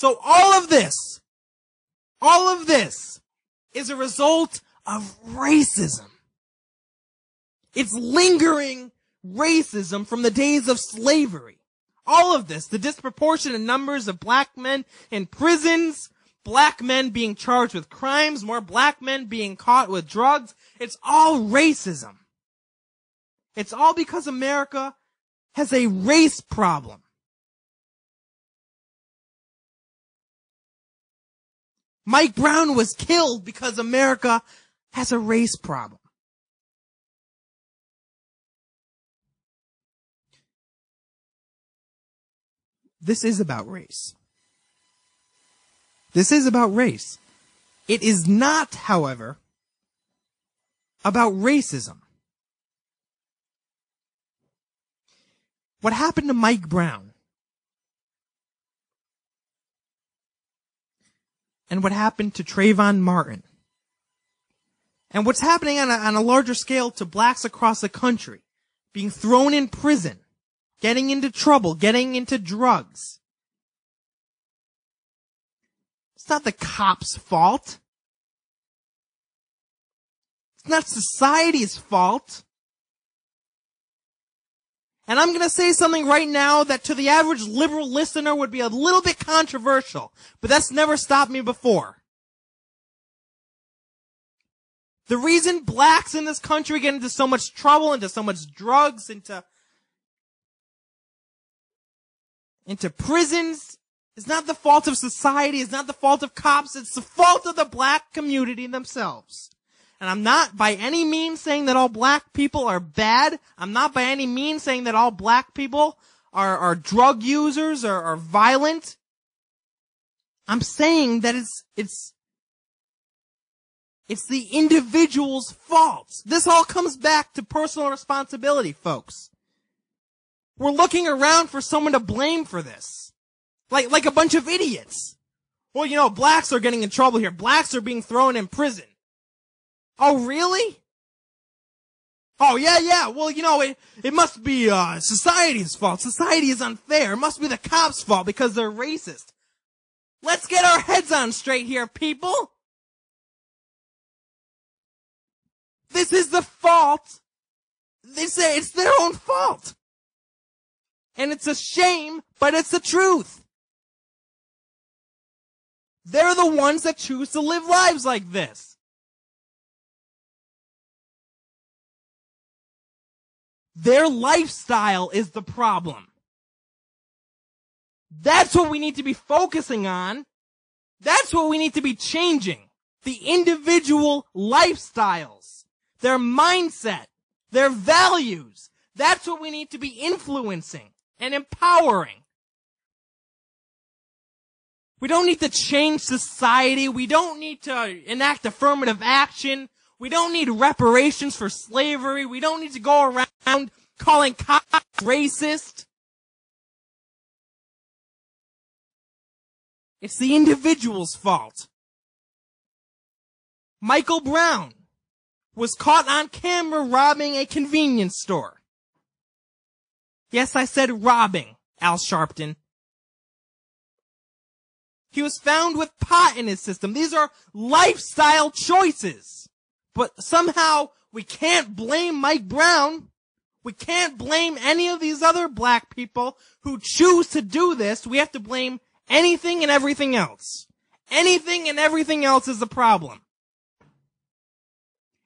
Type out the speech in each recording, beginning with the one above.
So all of this is a result of racism. It's lingering racism from the days of slavery. All of this, the disproportionate numbers of black men in prisons, black men being charged with crimes, more black men being caught with drugs, it's all racism. It's all because America has a race problem. Mike Brown was killed because America has a race problem. This is about race. This is about race. It is not, however, about racism. What happened to Mike Brown and what happened to Trayvon Martin and what's happening on a larger scale to blacks across the country, being thrown in prison, getting into trouble, getting into drugs. It's not the cops' fault. It's not society's fault. And I'm going to say something right now that to the average liberal listener would be a little bit controversial, but that's never stopped me before. The reason blacks in this country get into so much trouble, into so much drugs, into prisons, is not the fault of society, it's not the fault of cops, it's the fault of the black community themselves. And I'm not by any means saying that all black people are bad. I'm not by any means saying that all black people are drug users or are violent. I'm saying that it's the individual's fault. This all comes back to personal responsibility, folks. We're looking around for someone to blame for this. Like a bunch of idiots. Well, blacks are getting in trouble here. Blacks are being thrown in prison. Oh, really? Oh, yeah. Well, it must be, society's fault. Society is unfair. It must be the cops' fault because they're racist. Let's get our heads on straight here, people. This is the fault. They say it's their own fault. And it's a shame, but it's the truth. They're the ones that choose to live lives like this. Their lifestyle is the problem. That's what we need to be focusing on. That's what we need to be changing. The individual lifestyles, their mindset, their values. That's what we need to be influencing and empowering. We don't need to change society. We don't need to enact affirmative action. We don't need reparations for slavery. We don't need to go around calling cops racist. It's the individual's fault. Michael Brown was caught on camera robbing a convenience store. Yes, I said robbing, Al Sharpton. He was found with pot in his system. These are lifestyle choices. But somehow we can't blame Mike Brown. We can't blame any of these other black people who choose to do this. We have to blame anything and everything else. Anything and everything else is the problem.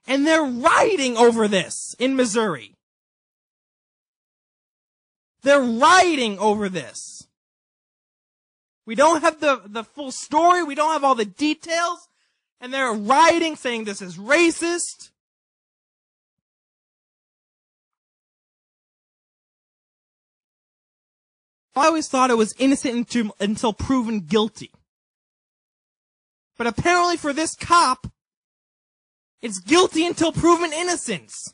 And they're rioting over this in Missouri. They're rioting over this. We don't have the full story. We don't have all the details. And they're rioting, saying this is racist. I always thought it was innocent until proven guilty. But apparently for this cop, it's guilty until proven innocence.